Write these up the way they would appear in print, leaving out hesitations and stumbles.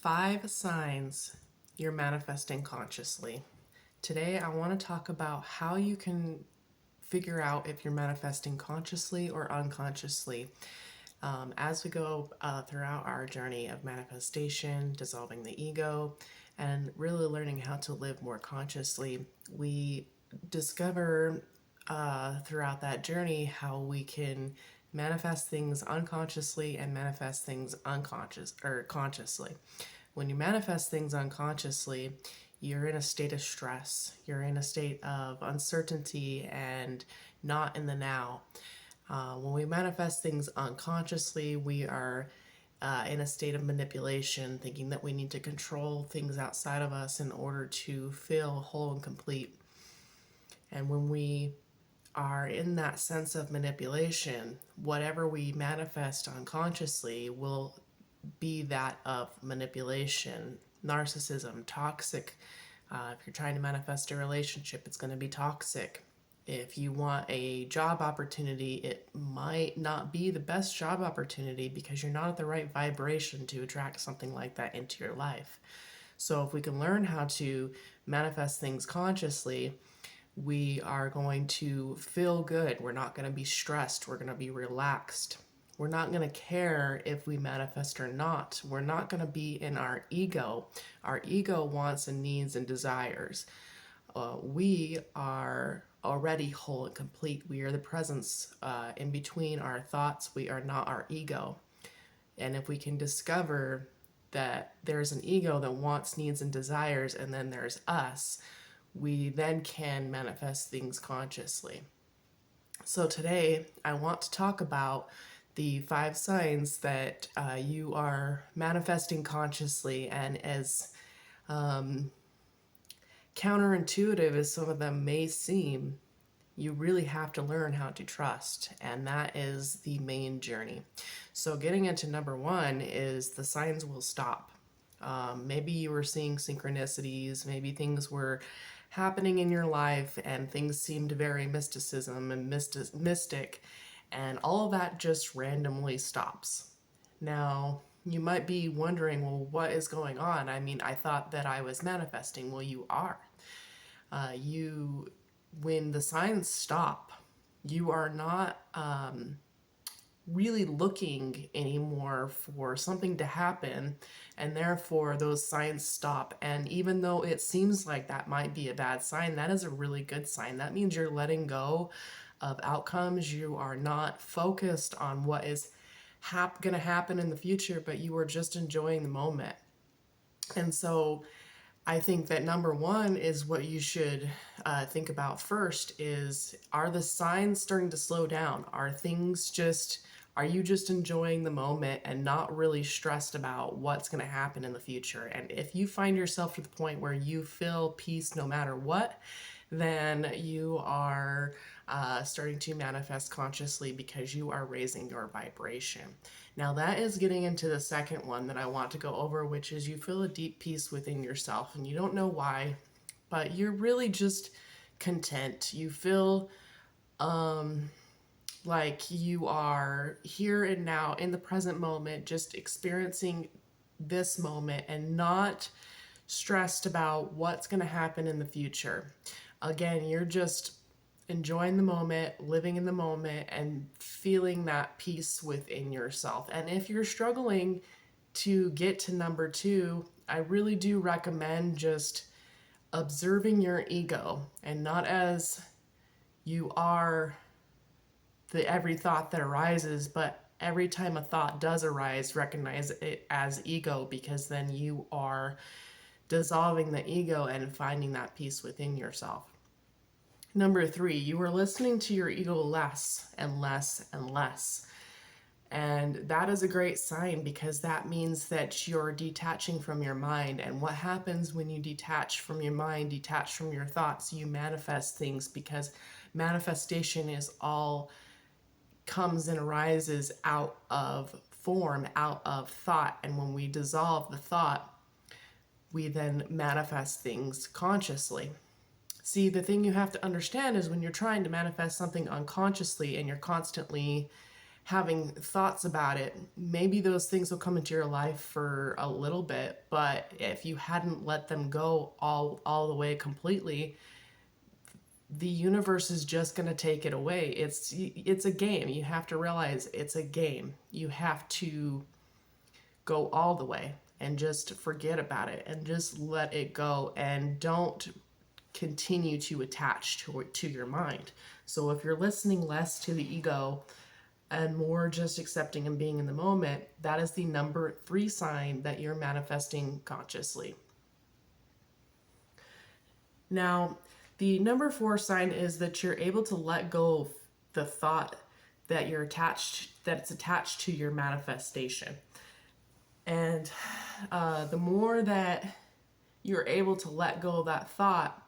5 signs you're manifesting consciously. Today, I want to talk about how you can figure out if you're manifesting consciously or unconsciously. As we go throughout our journey of manifestation, dissolving the ego, and really learning how to live more consciously, we discover throughout that journey how we can manifest things unconsciously and manifest things consciously. When you manifest things unconsciously, you're in a state of stress, you're in a state of uncertainty and not in the now. When we manifest things unconsciously, we are in a state of manipulation, thinking that we need to control things outside of us in order to feel whole and complete. And when we are in that sense of manipulation, whatever we manifest unconsciously will be that of manipulation, narcissism, toxic. If you're trying to manifest a relationship, it's going to be toxic. If you want a job opportunity, it might not be the best job opportunity because you're not at the right vibration to attract something like that into your life. So if we can learn how to manifest things consciously, we are going to feel good. We're not going to be stressed. We're going to be relaxed. We're not going to care if we manifest or not. We're not going to be in our ego. Our ego wants and needs and desires. We are already whole and complete. We are the presence in between our thoughts. We are not our ego. And if we can discover that there's an ego that wants, needs, and desires, and then there's us, we then can manifest things consciously. So today, I want to talk about the 5 signs that you are manifesting consciously, and as counterintuitive as some of them may seem, you really have to learn how to trust, and that is the main journey. So getting into number 1 is the signs will stop. Maybe you were seeing synchronicities, maybe things were happening in your life and things seemed very mysticism and mystic, and all of that just randomly stops. Now, you might be wondering, well, what is going on? I mean, I thought that I was manifesting. Well, you are. When the signs stop, you are not really looking anymore for something to happen, and therefore those signs stop. And even though it seems like that might be a bad sign, that is a really good sign. That means you're letting go of outcomes. You are not focused on what is going to happen in the future, but you are just enjoying the moment. And so I think that number 1 is what you should think about first is, are the signs starting to slow down? Are you just enjoying the moment and not really stressed about what's going to happen in the future? And if you find yourself to the point where you feel peace no matter what, then you are starting to manifest consciously because you are raising your vibration. Now that is getting into the second one that I want to go over, which is you feel a deep peace within yourself and you don't know why, but you're really just content. You feel like you are here and now in the present moment, just experiencing this moment and not stressed about what's going to happen in the future. Again, you're just enjoying the moment, living in the moment, and feeling that peace within yourself. And if you're struggling to get to number 2, I really do recommend just observing your ego, and not as you are every thought that arises, but every time a thought does arise, recognize it as ego, because then you are dissolving the ego and finding that peace within yourself. Number 3, you are listening to your ego less and less and less. And that is a great sign, because that means that you're detaching from your mind. And what happens when you detach from your mind, detach from your thoughts? You manifest things, because manifestation is all comes and arises out of form, out of thought. And when we dissolve the thought, we then manifest things consciously. See, the thing you have to understand is when you're trying to manifest something unconsciously and you're constantly having thoughts about it, maybe those things will come into your life for a little bit, but if you hadn't let them go all the way completely, the universe is just going to take it away. It's a game. You have to realize it's a game. You have to go all the way and just forget about it and just let it go, and don't continue to attach to your mind. So if you're listening less to the ego and more just accepting and being in the moment, that is the number 3 sign that you're manifesting consciously. Now, the number 4 sign is that you're able to let go of the thought that it's attached to your manifestation. And the more that you're able to let go of that thought,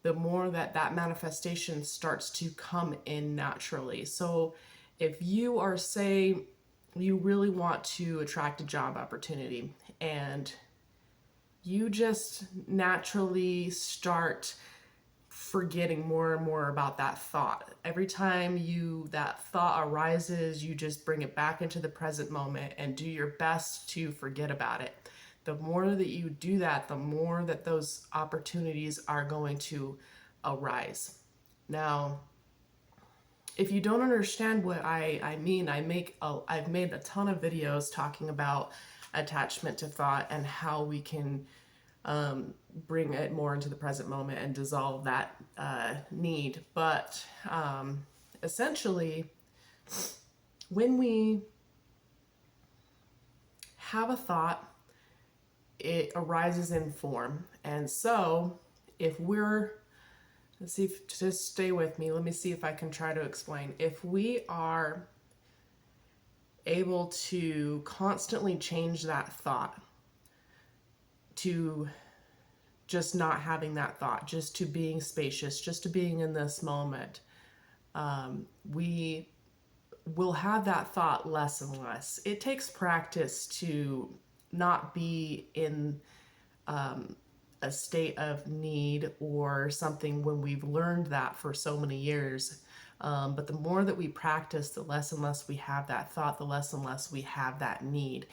the more that manifestation starts to come in naturally. So if you are, say, you really want to attract a job opportunity, and you just naturally start forgetting more and more about that thought. Every time that thought arises, you just bring it back into the present moment and do your best to forget about it. The more that you do that, the more that those opportunities are going to arise. Now, if you don't understand what I mean, I've made a ton of videos talking about attachment to thought and how we can bring it more into the present moment and dissolve that need. But essentially, when we have a thought, it arises in form. And so if let's see, just stay with me. Let me see if I can try to explain. If we are able to constantly change that thought to just not having that thought, just to being spacious, just to being in this moment, we will have that thought less and less. It takes practice to not be in a state of need or something when we've learned that for so many years. But the more that we practice, the less and less we have that thought, the less and less we have that need.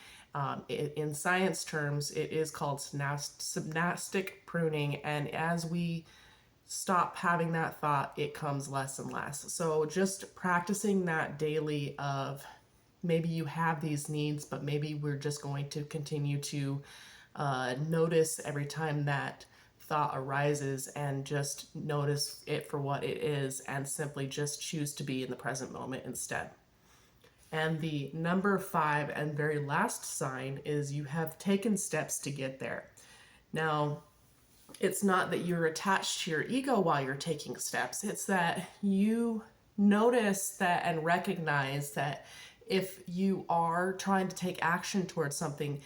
In science terms, it is called synaptic pruning, and as we stop having that thought, it comes less and less. So just practicing that daily of maybe you have these needs, but maybe we're just going to continue to notice every time that thought arises and just notice it for what it is and simply just choose to be in the present moment instead. And the number 5 and very last sign is you have taken steps to get there. Now, it's not that you're attached to your ego while you're taking steps. It's that you notice that and recognize that if you are trying to take action towards something,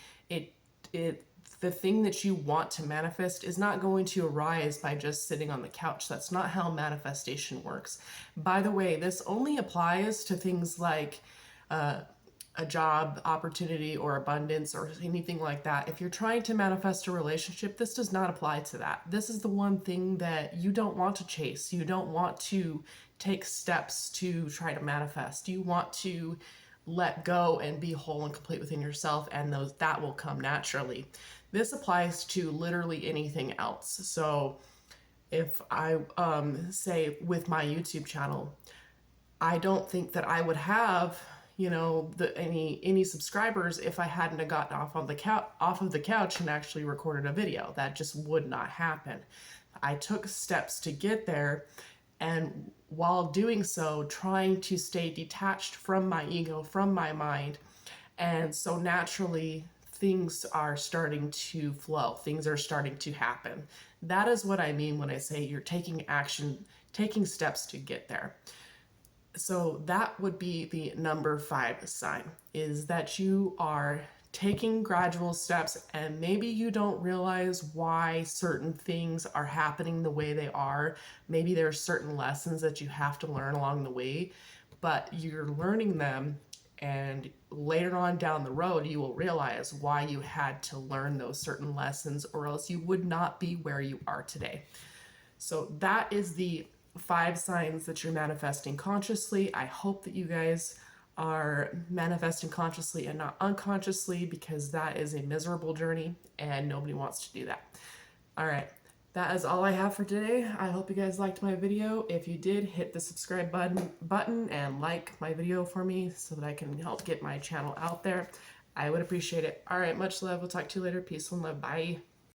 the thing that you want to manifest is not going to arise by just sitting on the couch. That's not how manifestation works. By the way, this only applies to things like a job opportunity or abundance or anything like that. If you're trying to manifest a relationship, this does not apply to that. This is the one thing that you don't want to chase. You don't want to take steps to try to manifest. You want to let go and be whole and complete within yourself, and that will come naturally. This applies to literally anything else. So if I say with my YouTube channel, I don't think that I would have any subscribers if I hadn't have gotten off of the couch and actually recorded a video. That just would not happen. I took steps to get there, and while doing so, trying to stay detached from my ego, from my mind. And so naturally, things are starting to flow. Things are starting to happen. That is what I mean when I say you're taking action, taking steps to get there. So that would be the number 5 sign, is that you are taking gradual steps, and maybe you don't realize why certain things are happening the way they are. Maybe there are certain lessons that you have to learn along the way, but you're learning them, and later on down the road, you will realize why you had to learn those certain lessons, or else you would not be where you are today. So that is the 5 signs that you're manifesting consciously. I hope that you guys are manifesting consciously and not unconsciously, because that is a miserable journey and nobody wants to do that. All right, that is all I have for today. I hope you guys liked my video. If you did, hit the subscribe button and like my video for me so that I can help get my channel out there. I would appreciate it. All right, much love. We'll talk to you later. Peace and love. Bye.